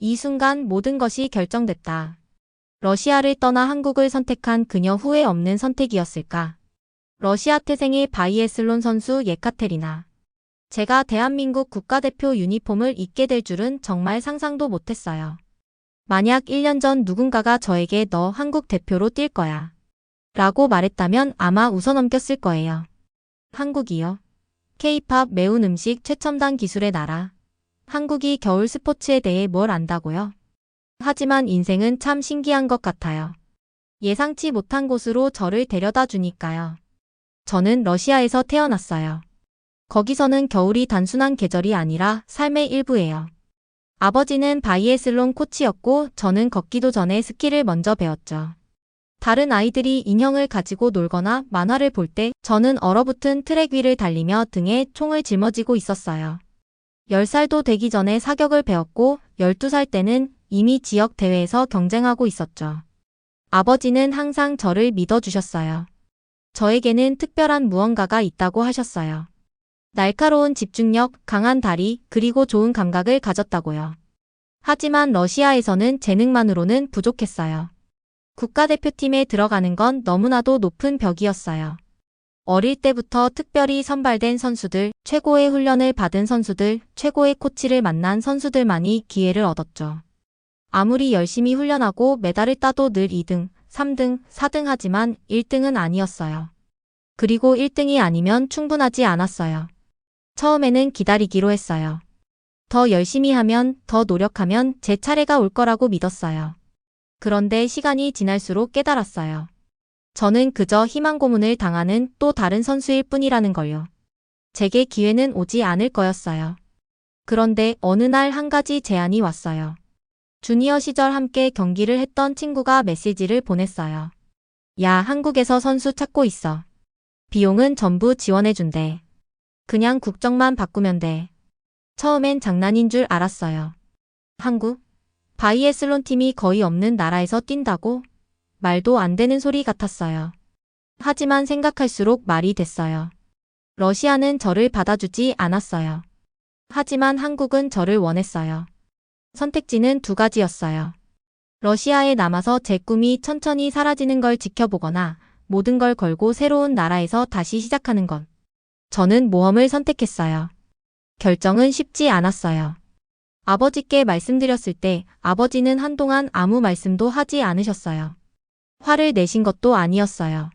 이 순간 모든 것이 결정됐다. 러시아를 떠나 한국을 선택한 그녀 후회 없는 선택이었을까? 러시아 태생의 바이애슬론 선수 예카테리나. 제가 대한민국 국가대표 유니폼을 입게 될 줄은 정말 상상도 못했어요. 만약 1년 전 누군가가 저에게 너 한국 대표로 뛸 거야 라고 말했다면 아마 웃어넘겼을 거예요. 한국이요? K-팝 매운 음식 최첨단 기술의 나라. 한국이 겨울 스포츠에 대해 뭘 안다고요? 하지만 인생은 참 신기한 것 같아요. 예상치 못한 곳으로 저를 데려다 주니까요. 저는 러시아에서 태어났어요. 거기서는 겨울이 단순한 계절이 아니라 삶의 일부예요. 아버지는 바이애슬론 코치였고 저는 걷기도 전에 스키를 먼저 배웠죠. 다른 아이들이 인형을 가지고 놀거나 만화를 볼 때 저는 얼어붙은 트랙 위를 달리며 등에 총을 짊어지고 있었어요. 10살도 되기 전에 사격을 배웠고 12살 때는 이미 지역 대회에서 경쟁하고 있었죠. 아버지는 항상 저를 믿어주셨어요. 저에게는 특별한 무언가가 있다고 하셨어요. 날카로운 집중력, 강한 다리, 그리고 좋은 감각을 가졌다고요. 하지만 러시아에서는 재능만으로는 부족했어요. 국가대표팀에 들어가는 건 너무나도 높은 벽이었어요. 어릴 때부터 특별히 선발된 선수들, 최고의 훈련을 받은 선수들, 최고의 코치를 만난 선수들만이 기회를 얻었죠. 아무리 열심히 훈련하고 메달을 따도 늘 2등, 3등, 4등 하지만 1등은 아니었어요. 그리고 1등이 아니면 충분하지 않았어요. 처음에는 기다리기로 했어요. 더 열심히 하면, 더 노력하면 제 차례가 올 거라고 믿었어요. 그런데 시간이 지날수록 깨달았어요. 저는 그저 희망 고문을 당하는 또 다른 선수일 뿐이라는 걸요. 제게 기회는 오지 않을 거였어요. 그런데 어느 날 한 가지 제안이 왔어요. 주니어 시절 함께 경기를 했던 친구가 메시지를 보냈어요. 야, 한국에서 선수 찾고 있어. 비용은 전부 지원해준대. 그냥 국적만 바꾸면 돼. 처음엔 장난인 줄 알았어요. 한국? 바이애슬론 팀이 거의 없는 나라에서 뛴다고? 말도 안 되는 소리 같았어요. 하지만 생각할수록 말이 됐어요. 러시아는 저를 받아주지 않았어요. 하지만 한국은 저를 원했어요. 선택지는 두 가지였어요. 러시아에 남아서 제 꿈이 천천히 사라지는 걸 지켜보거나 모든 걸 걸고 새로운 나라에서 다시 시작하는 것. 저는 모험을 선택했어요. 결정은 쉽지 않았어요. 아버지께 말씀드렸을 때 아버지는 한동안 아무 말씀도 하지 않으셨어요. 화를 내신 것도 아니었어요.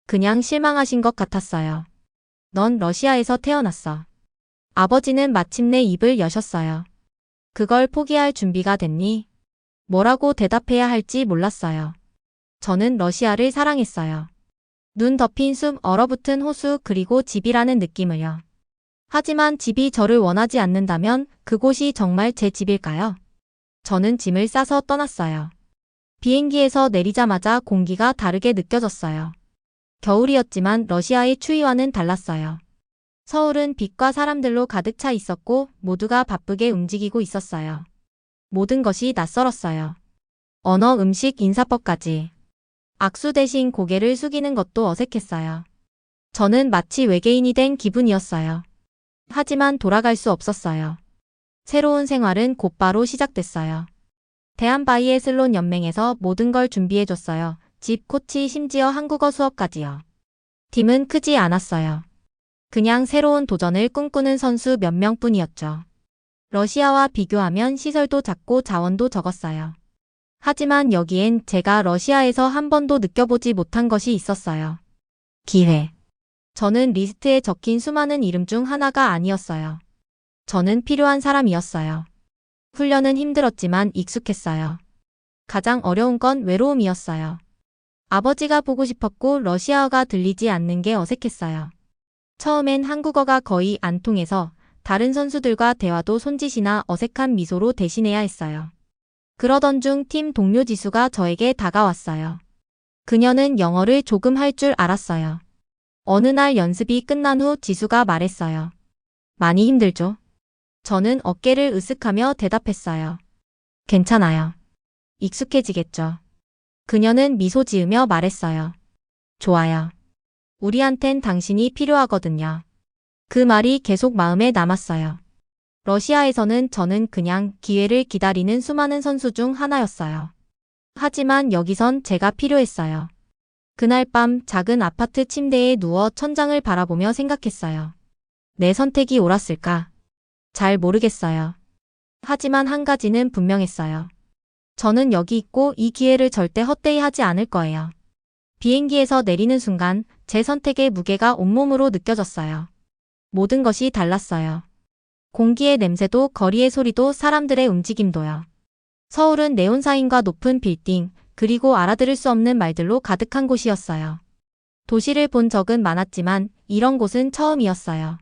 그냥 실망하신 것 같았어요. 넌 러시아에서 태어났어. 아버지는 마침내 입을 여셨어요. 그걸 포기할 준비가 됐니? 뭐라고 대답해야 할지 몰랐어요. 저는 러시아를 사랑했어요. 눈 덮인 숲, 얼어붙은 호수, 그리고 집이라는 느낌을요. 하지만 집이 저를 원하지 않는다면 그곳이 정말 제 집일까요? 저는 짐을 싸서 떠났어요. 비행기에서 내리자마자 공기가 다르게 느껴졌어요. 겨울이었지만 러시아의 추위와는 달랐어요. 서울은 빛과 사람들로 가득 차 있었고 모두가 바쁘게 움직이고 있었어요. 모든 것이 낯설었어요. 언어, 음식, 인사법까지. 악수 대신 고개를 숙이는 것도 어색했어요. 저는 마치 외계인이 된 기분이었어요. 하지만 돌아갈 수 없었어요. 새로운 생활은 곧바로 시작됐어요. 대한바이애슬론 연맹에서 모든 걸 준비해줬어요. 집, 코치, 심지어 한국어 수업까지요. 팀은 크지 않았어요. 그냥 새로운 도전을 꿈꾸는 선수 몇 명뿐이었죠. 러시아와 비교하면 시설도 작고 자원도 적었어요. 하지만 여기엔 제가 러시아에서 한 번도 느껴보지 못한 것이 있었어요. 기회. 저는 리스트에 적힌 수많은 이름 중 하나가 아니었어요. 저는 필요한 사람이었어요. 훈련은 힘들었지만 익숙했어요. 가장 어려운 건 외로움이었어요. 아버지가 보고 싶었고 러시아어가 들리지 않는 게 어색했어요. 처음엔 한국어가 거의 안 통해서 다른 선수들과 대화도 손짓이나 어색한 미소로 대신해야 했어요. 그러던 중 팀 동료 지수가 저에게 다가왔어요. 그녀는 영어를 조금 할 줄 알았어요. 어느 날 연습이 끝난 후 지수가 말했어요. 많이 힘들죠? 저는 어깨를 으쓱하며 대답했어요. 괜찮아요. 익숙해지겠죠. 그녀는 미소 지으며 말했어요. 좋아요. 우리한텐 당신이 필요하거든요. 그 말이 계속 마음에 남았어요. 러시아에서는 저는 그냥 기회를 기다리는 수많은 선수 중 하나였어요. 하지만 여기선 제가 필요했어요. 그날 밤 작은 아파트 침대에 누워 천장을 바라보며 생각했어요. 내 선택이 옳았을까? 잘 모르겠어요. 하지만 한 가지는 분명했어요. 저는 여기 있고 이 기회를 절대 헛되이 하지 않을 거예요. 비행기에서 내리는 순간 제 선택의 무게가 온몸으로 느껴졌어요. 모든 것이 달랐어요. 공기의 냄새도 거리의 소리도 사람들의 움직임도요. 서울은 네온사인과 높은 빌딩, 그리고 알아들을 수 없는 말들로 가득한 곳이었어요. 도시를 본 적은 많았지만 이런 곳은 처음이었어요.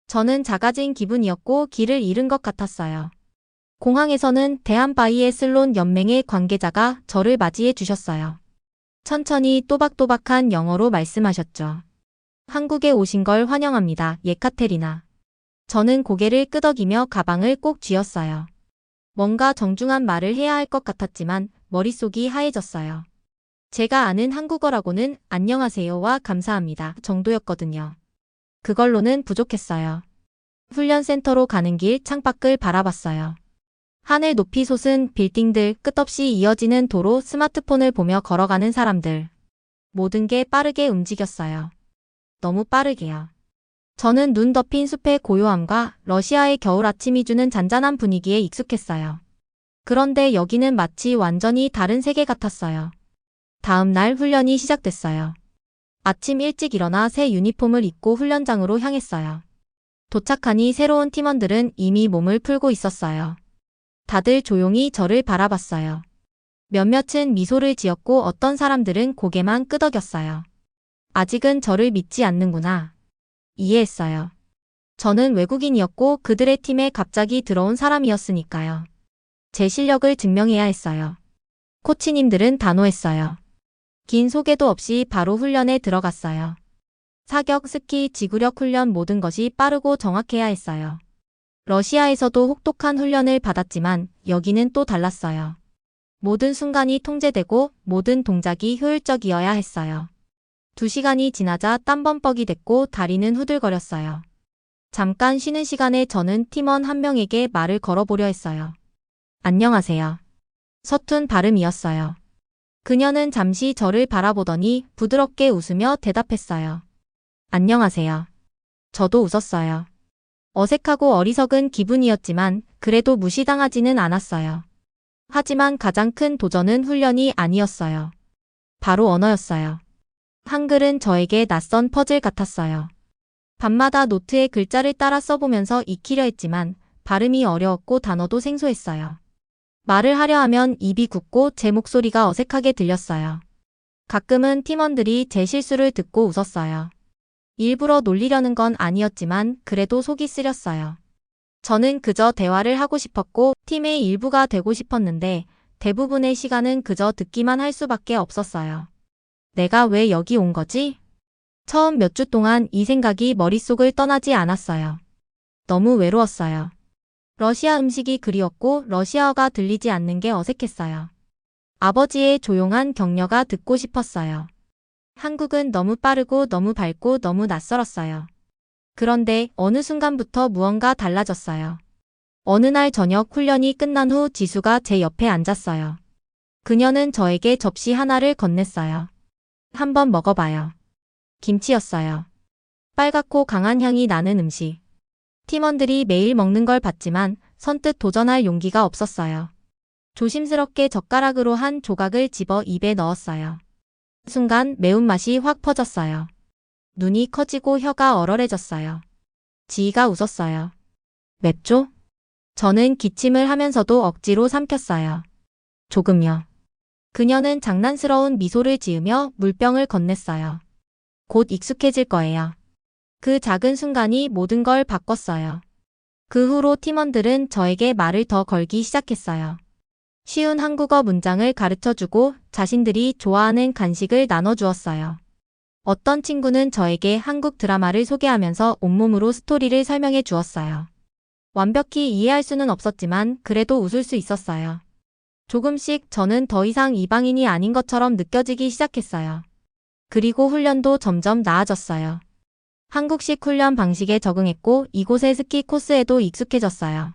저는 작아진 기분이었고 길을 잃은 것 같았어요. 공항에서는 대한바이애슬론 연맹의 관계자가 저를 맞이해 주셨어요. 천천히 또박또박한 영어로 말씀하셨죠. 한국에 오신 걸 환영합니다, 예카테리나. 저는 고개를 끄덕이며 가방을 꼭 쥐었어요. 뭔가 정중한 말을 해야 할 것 같았지만 머릿속이 하얘졌어요. 제가 아는 한국어라고는 안녕하세요와 감사합니다 정도였거든요. 그걸로는 부족했어요. 훈련센터로 가는 길 창밖을 바라봤어요. 하늘 높이 솟은 빌딩들, 끝없이 이어지는 도로, 스마트폰을 보며 걸어가는 사람들. 모든 게 빠르게 움직였어요. 너무 빠르게요. 저는 눈 덮인 숲의 고요함과 러시아의 겨울 아침이 주는 잔잔한 분위기에 익숙했어요. 그런데 여기는 마치 완전히 다른 세계 같았어요. 다음 날 훈련이 시작됐어요. 아침 일찍 일어나 새 유니폼을 입고 훈련장으로 향했어요. 도착하니 새로운 팀원들은 이미 몸을 풀고 있었어요. 다들 조용히 저를 바라봤어요. 몇몇은 미소를 지었고 어떤 사람들은 고개만 끄덕였어요. 아직은 저를 믿지 않는구나. 이해했어요. 저는 외국인이었고 그들의 팀에 갑자기 들어온 사람이었으니까요. 제 실력을 증명해야 했어요. 코치님들은 단호했어요. 긴 소개도 없이 바로 훈련에 들어갔어요. 사격, 스키, 지구력 훈련 모든 것이 빠르고 정확해야 했어요. 러시아에서도 혹독한 훈련을 받았지만 여기는 또 달랐어요. 모든 순간이 통제되고 모든 동작이 효율적이어야 했어요. 2시간이 지나자 땀범벅이 됐고 다리는 후들거렸어요. 잠깐 쉬는 시간에 저는 팀원 한 명에게 말을 걸어보려 했어요. 안녕하세요. 서툰 발음이었어요. 그녀는 잠시 저를 바라보더니 부드럽게 웃으며 대답했어요. 안녕하세요. 저도 웃었어요. 어색하고 어리석은 기분이었지만 그래도 무시당하지는 않았어요. 하지만 가장 큰 도전은 훈련이 아니었어요. 바로 언어였어요. 한글은 저에게 낯선 퍼즐 같았어요. 밤마다 노트에 글자를 따라 써보면서 익히려 했지만 발음이 어려웠고 단어도 생소했어요. 말을 하려 하면 입이 굳고 제 목소리가 어색하게 들렸어요. 가끔은 팀원들이 제 실수를 듣고 웃었어요. 일부러 놀리려는 건 아니었지만 그래도 속이 쓰렸어요. 저는 그저 대화를 하고 싶었고 팀의 일부가 되고 싶었는데 대부분의 시간은 그저 듣기만 할 수밖에 없었어요. 내가 왜 여기 온 거지? 처음 몇 주 동안 이 생각이 머릿속을 떠나지 않았어요. 너무 외로웠어요. 러시아 음식이 그리웠고 러시아어가 들리지 않는 게 어색했어요. 아버지의 조용한 격려가 듣고 싶었어요. 한국은 너무 빠르고 너무 밝고 너무 낯설었어요. 그런데 어느 순간부터 무언가 달라졌어요. 어느 날 저녁 훈련이 끝난 후 지수가 제 옆에 앉았어요. 그녀는 저에게 접시 하나를 건넸어요. 한번 먹어봐요. 김치였어요. 빨갛고 강한 향이 나는 음식. 팀원들이 매일 먹는 걸 봤지만 선뜻 도전할 용기가 없었어요. 조심스럽게 젓가락으로 한 조각을 집어 입에 넣었어요. 순간 매운맛이 확 퍼졌어요. 눈이 커지고 혀가 얼얼해졌어요. 지희가 웃었어요. 맵죠? 저는 기침을 하면서도 억지로 삼켰어요. 조금요. 그녀는 장난스러운 미소를 지으며 물병을 건넸어요. 곧 익숙해질 거예요. 그 작은 순간이 모든 걸 바꿨어요. 그 후로 팀원들은 저에게 말을 더 걸기 시작했어요. 쉬운 한국어 문장을 가르쳐주고 자신들이 좋아하는 간식을 나눠주었어요. 어떤 친구는 저에게 한국 드라마를 소개하면서 온몸으로 스토리를 설명해 주었어요. 완벽히 이해할 수는 없었지만 그래도 웃을 수 있었어요. 조금씩 저는 더 이상 이방인이 아닌 것처럼 느껴지기 시작했어요. 그리고 훈련도 점점 나아졌어요. 한국식 훈련 방식에 적응했고 이곳의 스키 코스에도 익숙해졌어요.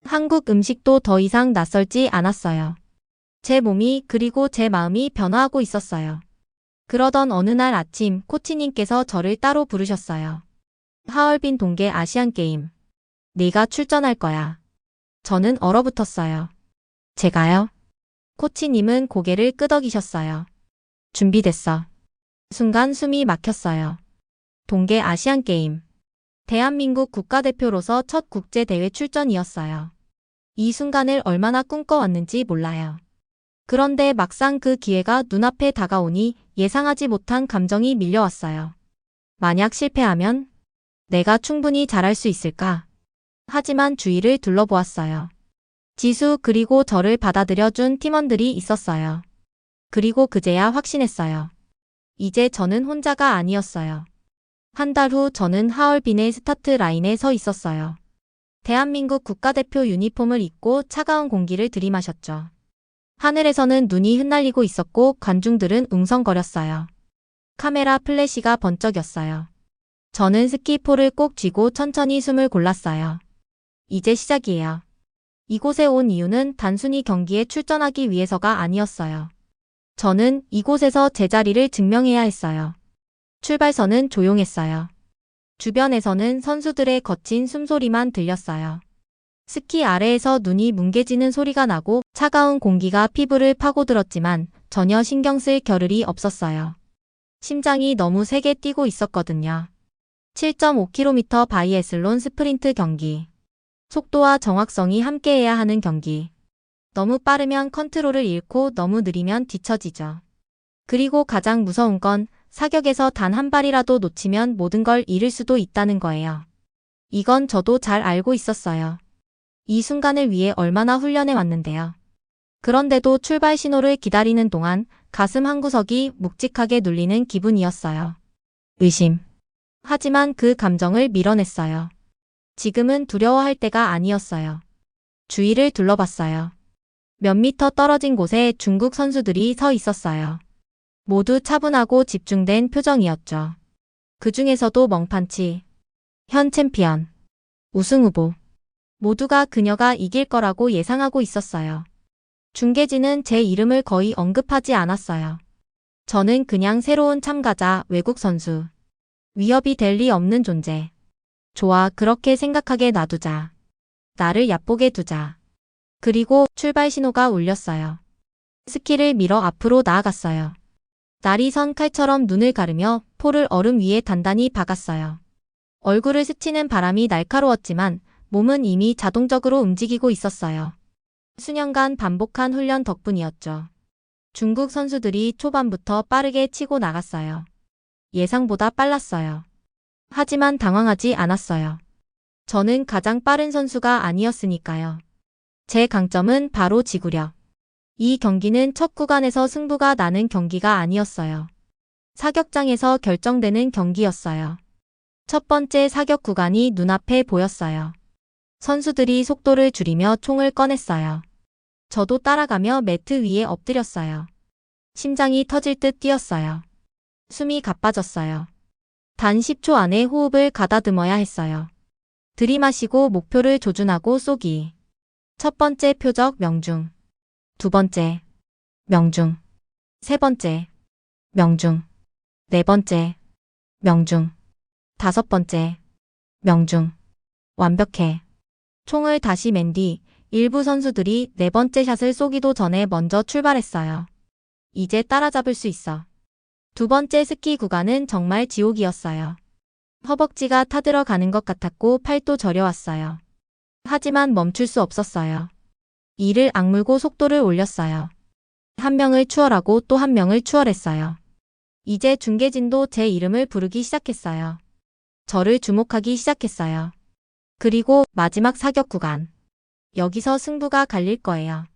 한국 음식도 더 이상 낯설지 않았어요. 제 몸이 그리고 제 마음이 변화하고 있었어요. 그러던 어느 날 아침 코치님께서 저를 따로 부르셨어요. 하얼빈 동계 아시안게임. 네가 출전할 거야. 저는 얼어붙었어요. 제가요? 코치님은 고개를 끄덕이셨어요. 준비됐어. 순간 숨이 막혔어요. 동계 아시안게임. 대한민국 국가대표로서 첫 국제대회 출전이었어요. 이 순간을 얼마나 꿈꿔왔는지 몰라요. 그런데 막상 그 기회가 눈앞에 다가오니 예상하지 못한 감정이 밀려왔어요. 만약 실패하면 내가 충분히 잘할 수 있을까? 하지만 주위를 둘러보았어요. 지수 그리고 저를 받아들여준 팀원들이 있었어요. 그리고 그제야 확신했어요. 이제 저는 혼자가 아니었어요. 한 달 후 저는 하얼빈의 스타트 라인에 서 있었어요. 대한민국 국가대표 유니폼을 입고 차가운 공기를 들이마셨죠. 하늘에서는 눈이 흩날리고 있었고 관중들은 웅성거렸어요. 카메라 플래시가 번쩍였어요. 저는 스키포를 꼭 쥐고 천천히 숨을 골랐어요. 이제 시작이에요. 이곳에 온 이유는 단순히 경기에 출전하기 위해서가 아니었어요. 저는 이곳에서 제 자리를 증명해야 했어요. 출발선은 조용했어요. 주변에서는 선수들의 거친 숨소리만 들렸어요. 스키 아래에서 눈이 뭉개지는 소리가 나고 차가운 공기가 피부를 파고들었지만 전혀 신경 쓸 겨를이 없었어요. 심장이 너무 세게 뛰고 있었거든요. 7.5km 바이애슬론 스프린트 경기. 속도와 정확성이 함께해야 하는 경기. 너무 빠르면 컨트롤을 잃고 너무 느리면 뒤처지죠. 그리고 가장 무서운 건 사격에서 단 한 발이라도 놓치면 모든 걸 잃을 수도 있다는 거예요. 이건 저도 잘 알고 있었어요. 이 순간을 위해 얼마나 훈련해 왔는데요. 그런데도 출발 신호를 기다리는 동안 가슴 한구석이 묵직하게 눌리는 기분이었어요. 의심. 하지만 그 감정을 밀어냈어요. 지금은 두려워할 때가 아니었어요. 주위를 둘러봤어요. 몇 미터 떨어진 곳에 중국 선수들이 서 있었어요. 모두 차분하고 집중된 표정이었죠. 그 중에서도 멍판치, 현 챔피언, 우승 후보. 모두가 그녀가 이길 거라고 예상하고 있었어요. 중계진은 제 이름을 거의 언급하지 않았어요. 저는 그냥 새로운 참가자, 외국 선수. 위협이 될 리 없는 존재. 좋아, 그렇게 생각하게 놔두자. 나를 얕보게 두자. 그리고 출발 신호가 울렸어요. 스키를 밀어 앞으로 나아갔어요. 날이 선 칼처럼 눈을 가르며 포를 얼음 위에 단단히 박았어요. 얼굴을 스치는 바람이 날카로웠지만 몸은 이미 자동적으로 움직이고 있었어요. 수년간 반복한 훈련 덕분이었죠. 중국 선수들이 초반부터 빠르게 치고 나갔어요. 예상보다 빨랐어요. 하지만 당황하지 않았어요. 저는 가장 빠른 선수가 아니었으니까요. 제 강점은 바로 지구력. 이 경기는 첫 구간에서 승부가 나는 경기가 아니었어요. 사격장에서 결정되는 경기였어요. 첫 번째 사격 구간이 눈앞에 보였어요. 선수들이 속도를 줄이며 총을 꺼냈어요. 저도 따라가며 매트 위에 엎드렸어요. 심장이 터질 듯 뛰었어요. 숨이 가빠졌어요. 단 10초 안에 호흡을 가다듬어야 했어요. 들이마시고 목표를 조준하고 쏘기. 첫 번째 표적 명중. 두 번째 명중. 세 번째 명중. 네 번째 명중. 다섯 번째 명중. 완벽해. 총을 다시 맨 뒤 일부 선수들이 네 번째 샷을 쏘기도 전에 먼저 출발했어요. 이제 따라잡을 수 있어. 두 번째 스키 구간은 정말 지옥이었어요. 허벅지가 타들어가는 것 같았고 팔도 저려왔어요. 하지만 멈출 수 없었어요. 이를 악물고 속도를 올렸어요. 한 명을 추월하고 또 한 명을 추월했어요. 이제 중계진도 제 이름을 부르기 시작했어요. 저를 주목하기 시작했어요. 그리고 마지막 사격 구간. 여기서 승부가 갈릴 거예요.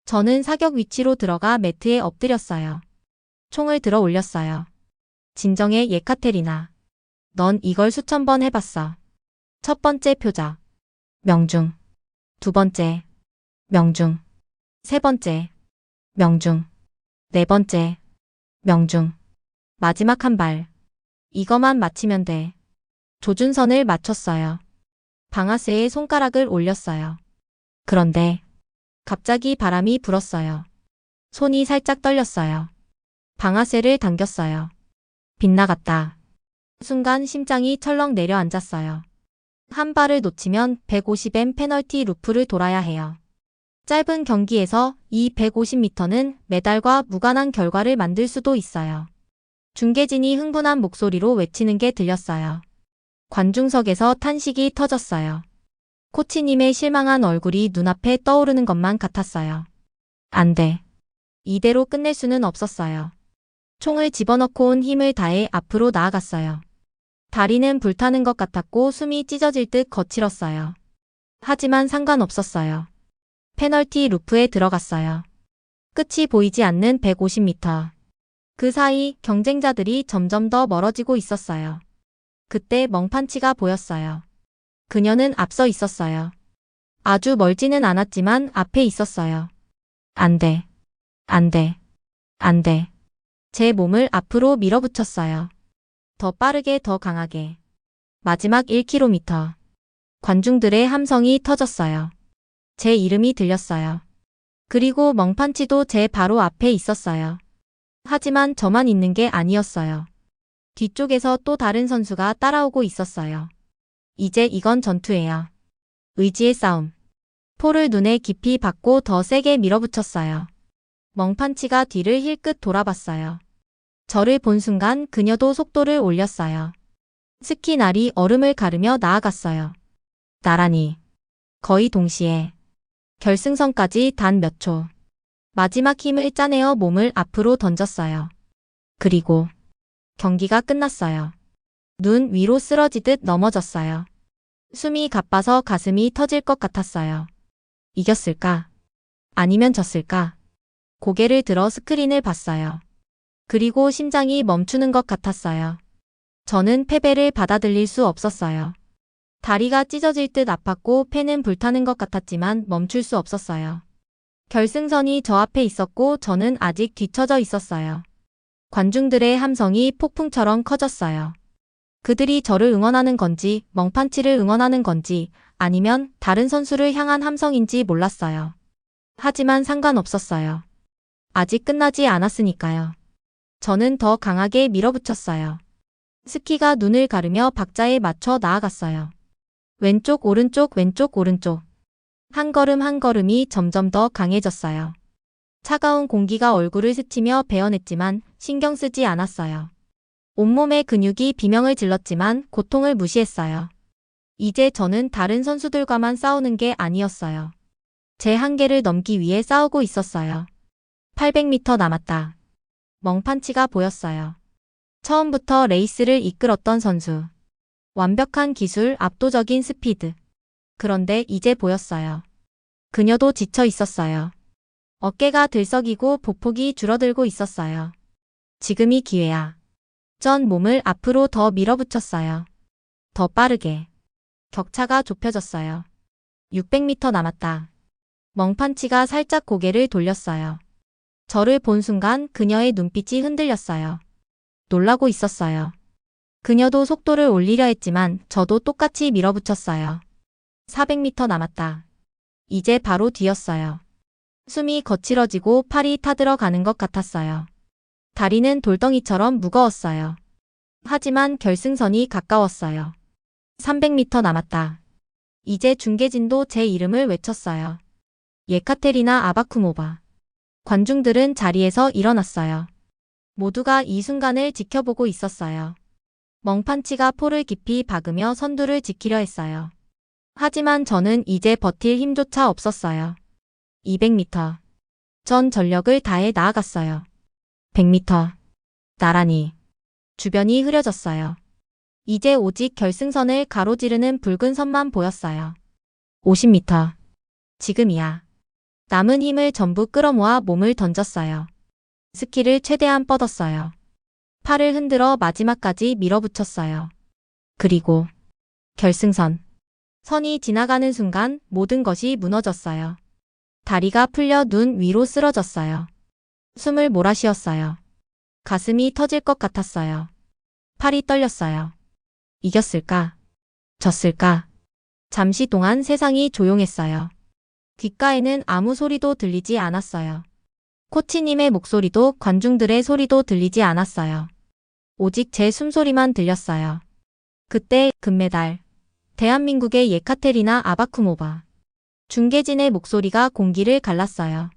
저는 사격 위치로 들어가 매트에 엎드렸어요. 총을 들어 올렸어요. 진정해 예카테리나. 넌 이걸 수천 번 해봤어. 첫 번째 표적. 명중. 두 번째. 명중. 세 번째. 명중. 네 번째. 명중. 마지막 한 발. 이거만 마치면 돼. 조준선을 맞췄어요. 방아쇠에 손가락을 올렸어요. 그런데 갑자기 바람이 불었어요. 손이 살짝 떨렸어요. 방아쇠를 당겼어요. 빗나갔다. 순간 심장이 철렁 내려앉았어요. 한 발을 놓치면 150m 페널티 루프를 돌아야 해요. 짧은 경기에서 이 150m는 메달과 무관한 결과를 만들 수도 있어요. 중계진이 흥분한 목소리로 외치는 게 들렸어요. 관중석에서 탄식이 터졌어요. 코치님의 실망한 얼굴이 눈앞에 떠오르는 것만 같았어요. 안 돼. 이대로 끝낼 수는 없었어요. 총을 집어넣고 온 힘을 다해 앞으로 나아갔어요. 다리는 불타는 것 같았고 숨이 찢어질 듯 거칠었어요. 하지만 상관없었어요. 페널티 루프에 들어갔어요. 끝이 보이지 않는 150m. 그 사이 경쟁자들이 점점 더 멀어지고 있었어요. 그때 멍판치가 보였어요. 그녀는 앞서 있었어요. 아주 멀지는 않았지만 앞에 있었어요. 안 돼. 안 돼. 안 돼. 제 몸을 앞으로 밀어붙였어요. 더 빠르게 더 강하게. 마지막 1km. 관중들의 함성이 터졌어요. 제 이름이 들렸어요. 그리고 멍판치도 제 바로 앞에 있었어요. 하지만 저만 있는 게 아니었어요. 뒤쪽에서 또 다른 선수가 따라오고 있었어요. 이제 이건 전투예요. 의지의 싸움. 포를 눈에 깊이 박고 더 세게 밀어붙였어요. 멍판치가 뒤를 힐끗 돌아봤어요. 저를 본 순간 그녀도 속도를 올렸어요. 스키 날이 얼음을 가르며 나아갔어요. 나란히. 거의 동시에. 결승선까지 단 몇 초. 마지막 힘을 짜내어 몸을 앞으로 던졌어요. 그리고 경기가 끝났어요. 눈 위로 쓰러지듯 넘어졌어요. 숨이 가빠서 가슴이 터질 것 같았어요. 이겼을까? 아니면 졌을까? 고개를 들어 스크린을 봤어요. 그리고 심장이 멈추는 것 같았어요. 저는 패배를 받아들일 수 없었어요. 다리가 찢어질 듯 아팠고 폐는 불타는 것 같았지만 멈출 수 없었어요. 결승선이 저 앞에 있었고 저는 아직 뒤처져 있었어요. 관중들의 함성이 폭풍처럼 커졌어요. 그들이 저를 응원하는 건지 멍판치를 응원하는 건지 아니면 다른 선수를 향한 함성인지 몰랐어요. 하지만 상관없었어요. 아직 끝나지 않았으니까요. 저는 더 강하게 밀어붙였어요. 스키가 눈을 가르며 박자에 맞춰 나아갔어요. 왼쪽 오른쪽 왼쪽 오른쪽. 한 걸음 한 걸음이 점점 더 강해졌어요. 차가운 공기가 얼굴을 스치며 베어냈지만 신경 쓰지 않았어요. 온몸의 근육이 비명을 질렀지만 고통을 무시했어요. 이제 저는 다른 선수들과만 싸우는 게 아니었어요. 제 한계를 넘기 위해 싸우고 있었어요. 800m 남았다. 멍판치가 보였어요. 처음부터 레이스를 이끌었던 선수. 완벽한 기술, 압도적인 스피드. 그런데 이제 보였어요. 그녀도 지쳐 있었어요. 어깨가 들썩이고 보폭이 줄어들고 있었어요. 지금이 기회야. 전 몸을 앞으로 더 밀어붙였어요. 더 빠르게. 격차가 좁혀졌어요. 600m 남았다. 멍판치가 살짝 고개를 돌렸어요. 저를 본 순간 그녀의 눈빛이 흔들렸어요. 놀라고 있었어요. 그녀도 속도를 올리려 했지만 저도 똑같이 밀어붙였어요. 400m 남았다. 이제 바로 뒤였어요. 숨이 거칠어지고 팔이 타들어가는 것 같았어요. 다리는 돌덩이처럼 무거웠어요. 하지만 결승선이 가까웠어요. 300m 남았다. 이제 중계진도 제 이름을 외쳤어요. 예카테리나 아바쿠모바. 관중들은 자리에서 일어났어요. 모두가 이 순간을 지켜보고 있었어요. 멍판치가 포를 깊이 박으며 선두를 지키려 했어요. 하지만 저는 이제 버틸 힘조차 없었어요. 200m. 전 전력을 다해 나아갔어요. 100m. 나란히. 주변이 흐려졌어요. 이제 오직 결승선을 가로지르는 붉은 선만 보였어요. 50m. 지금이야. 남은 힘을 전부 끌어모아 몸을 던졌어요. 스키를 최대한 뻗었어요. 팔을 흔들어 마지막까지 밀어붙였어요. 그리고 결승선. 선이 지나가는 순간 모든 것이 무너졌어요. 다리가 풀려 눈 위로 쓰러졌어요. 숨을 몰아쉬었어요. 가슴이 터질 것 같았어요. 팔이 떨렸어요. 이겼을까? 졌을까? 잠시 동안 세상이 조용했어요. 귓가에는 아무 소리도 들리지 않았어요. 코치님의 목소리도 관중들의 소리도 들리지 않았어요. 오직 제 숨소리만 들렸어요. 그때 금메달. 대한민국의 예카테리나 아바쿠모바. 중계진의 목소리가 공기를 갈랐어요.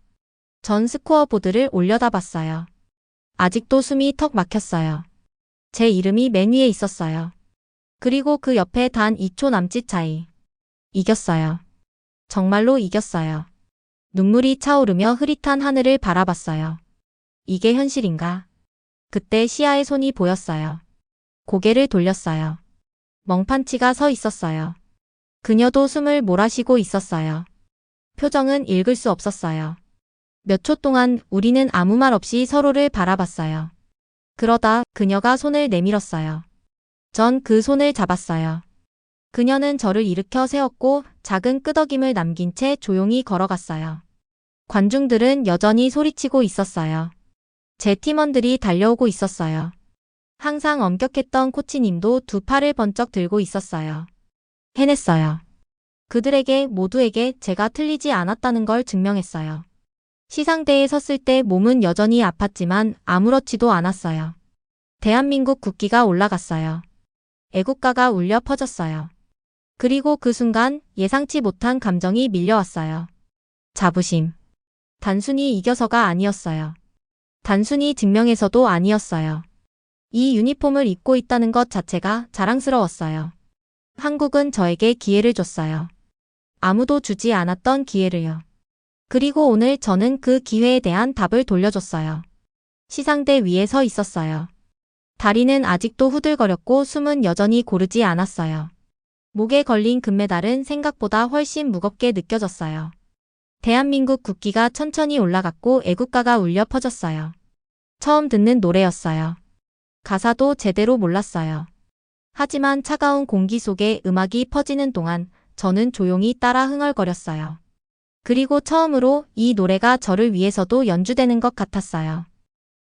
전 스코어보드를 올려다봤어요. 아직도 숨이 턱 막혔어요. 제 이름이 맨 위에 있었어요. 그리고 그 옆에 단 2초 남짓 차이. 이겼어요. 정말로 이겼어요. 눈물이 차오르며 흐릿한 하늘을 바라봤어요. 이게 현실인가? 그때 시아의 손이 보였어요. 고개를 돌렸어요. 멍판치가 서 있었어요. 그녀도 숨을 몰아쉬고 있었어요. 표정은 읽을 수 없었어요. 몇 초 동안 우리는 아무 말 없이 서로를 바라봤어요. 그러다 그녀가 손을 내밀었어요. 전 그 손을 잡았어요. 그녀는 저를 일으켜 세웠고 작은 끄덕임을 남긴 채 조용히 걸어갔어요. 관중들은 여전히 소리치고 있었어요. 제 팀원들이 달려오고 있었어요. 항상 엄격했던 코치님도 두 팔을 번쩍 들고 있었어요. 해냈어요. 그들에게 모두에게 제가 틀리지 않았다는 걸 증명했어요. 시상대에 섰을 때 몸은 여전히 아팠지만 아무렇지도 않았어요. 대한민국 국기가 올라갔어요. 애국가가 울려 퍼졌어요. 그리고 그 순간 예상치 못한 감정이 밀려왔어요. 자부심. 단순히 이겨서가 아니었어요. 단순히 증명해서도 아니었어요. 이 유니폼을 입고 있다는 것 자체가 자랑스러웠어요. 한국은 저에게 기회를 줬어요. 아무도 주지 않았던 기회를요. 그리고 오늘 저는 그 기회에 대한 답을 돌려줬어요. 시상대 위에 서 있었어요. 다리는 아직도 후들거렸고 숨은 여전히 고르지 않았어요. 목에 걸린 금메달은 생각보다 훨씬 무겁게 느껴졌어요. 대한민국 국기가 천천히 올라갔고 애국가가 울려 퍼졌어요. 처음 듣는 노래였어요. 가사도 제대로 몰랐어요. 하지만 차가운 공기 속에 음악이 퍼지는 동안 저는 조용히 따라 흥얼거렸어요. 그리고 처음으로 이 노래가 저를 위해서도 연주되는 것 같았어요.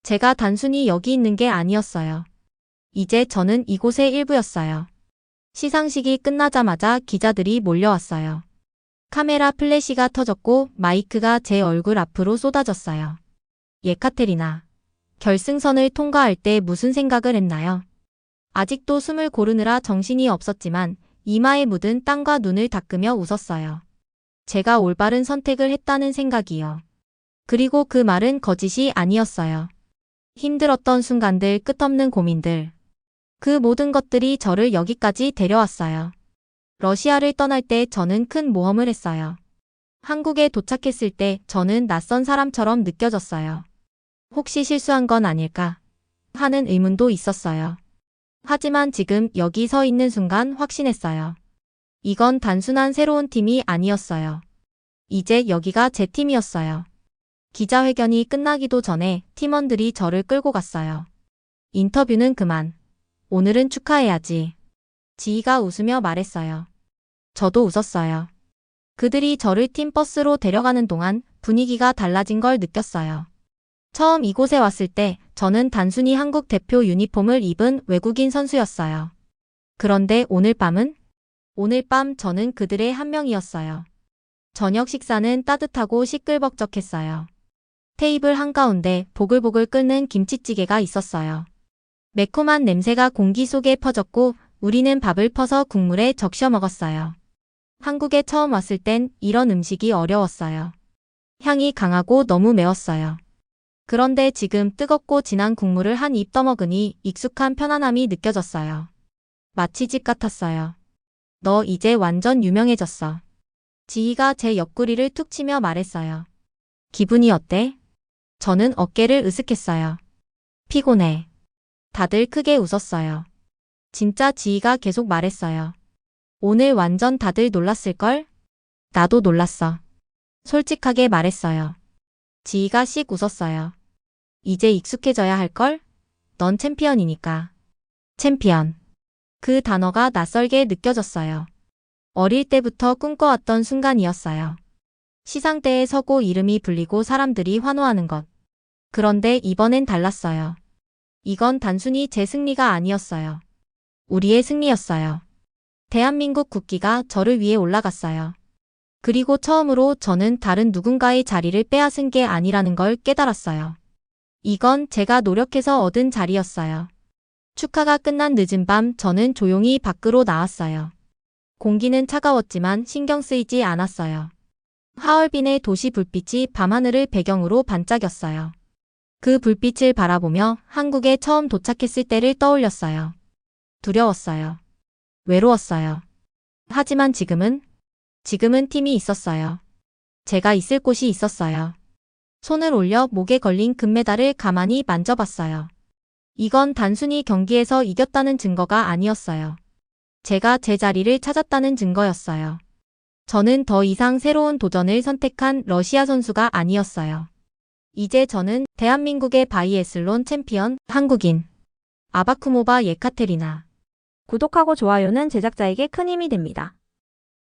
제가 단순히 여기 있는 게 아니었어요. 이제 저는 이곳의 일부였어요. 시상식이 끝나자마자 기자들이 몰려왔어요. 카메라 플래시가 터졌고 마이크가 제 얼굴 앞으로 쏟아졌어요. 예카테리나. 결승선을 통과할 때 무슨 생각을 했나요? 아직도 숨을 고르느라 정신이 없었지만 이마에 묻은 땀과 눈을 닦으며 웃었어요. 제가 올바른 선택을 했다는 생각이요. 그리고 그 말은 거짓이 아니었어요. 힘들었던 순간들, 끝없는 고민들. 그 모든 것들이 저를 여기까지 데려왔어요. 러시아를 떠날 때 저는 큰 모험을 했어요. 한국에 도착했을 때 저는 낯선 사람처럼 느껴졌어요. 혹시 실수한 건 아닐까 하는 의문도 있었어요. 하지만 지금 여기 서 있는 순간 확신했어요. 이건 단순한 새로운 팀이 아니었어요. 이제 여기가 제 팀이었어요. 기자회견이 끝나기도 전에 팀원들이 저를 끌고 갔어요. 인터뷰는 그만. 오늘은 축하해야지. 지희가 웃으며 말했어요. 저도 웃었어요. 그들이 저를 팀 버스로 데려가는 동안 분위기가 달라진 걸 느꼈어요. 처음 이곳에 왔을 때 저는 단순히 한국 대표 유니폼을 입은 외국인 선수였어요. 그런데 오늘 밤은? 오늘 밤 저는 그들의 한 명이었어요. 저녁 식사는 따뜻하고 시끌벅적했어요. 테이블 한가운데 보글보글 끓는 김치찌개가 있었어요. 매콤한 냄새가 공기 속에 퍼졌고 우리는 밥을 퍼서 국물에 적셔 먹었어요. 한국에 처음 왔을 땐 이런 음식이 어려웠어요. 향이 강하고 너무 매웠어요. 그런데 지금 뜨겁고 진한 국물을 한 입 떠먹으니 익숙한 편안함이 느껴졌어요. 마치 집 같았어요. 너 이제 완전 유명해졌어. 지희가 제 옆구리를 툭 치며 말했어요. 기분이 어때? 저는 어깨를 으쓱했어요. 피곤해. 다들 크게 웃었어요. 진짜 지희가 계속 말했어요. 오늘 완전 다들 놀랐을걸? 나도 놀랐어. 솔직하게 말했어요. 지희가 씩 웃었어요. 이제 익숙해져야 할걸? 넌 챔피언이니까. 챔피언. 그 단어가 낯설게 느껴졌어요. 어릴 때부터 꿈꿔왔던 순간이었어요. 시상대에 서고 이름이 불리고 사람들이 환호하는 것. 그런데 이번엔 달랐어요. 이건 단순히 제 승리가 아니었어요. 우리의 승리였어요. 대한민국 국기가 저를 위해 올라갔어요. 그리고 처음으로 저는 다른 누군가의 자리를 빼앗은 게 아니라는 걸 깨달았어요. 이건 제가 노력해서 얻은 자리였어요. 축하가 끝난 늦은 밤 저는 조용히 밖으로 나왔어요. 공기는 차가웠지만 신경 쓰이지 않았어요. 하얼빈의 도시 불빛이 밤하늘을 배경으로 반짝였어요. 그 불빛을 바라보며 한국에 처음 도착했을 때를 떠올렸어요. 두려웠어요. 외로웠어요. 하지만 지금은 팀이 있었어요. 제가 있을 곳이 있었어요. 손을 올려 목에 걸린 금메달을 가만히 만져봤어요. 이건 단순히 경기에서 이겼다는 증거가 아니었어요. 제가 제 자리를 찾았다는 증거였어요. 저는 더 이상 새로운 도전을 선택한 러시아 선수가 아니었어요. 이제 저는 대한민국의 바이애슬론 챔피언, 한국인, 아바쿠모바 예카테리나. 구독하고 좋아요는 제작자에게 큰 힘이 됩니다.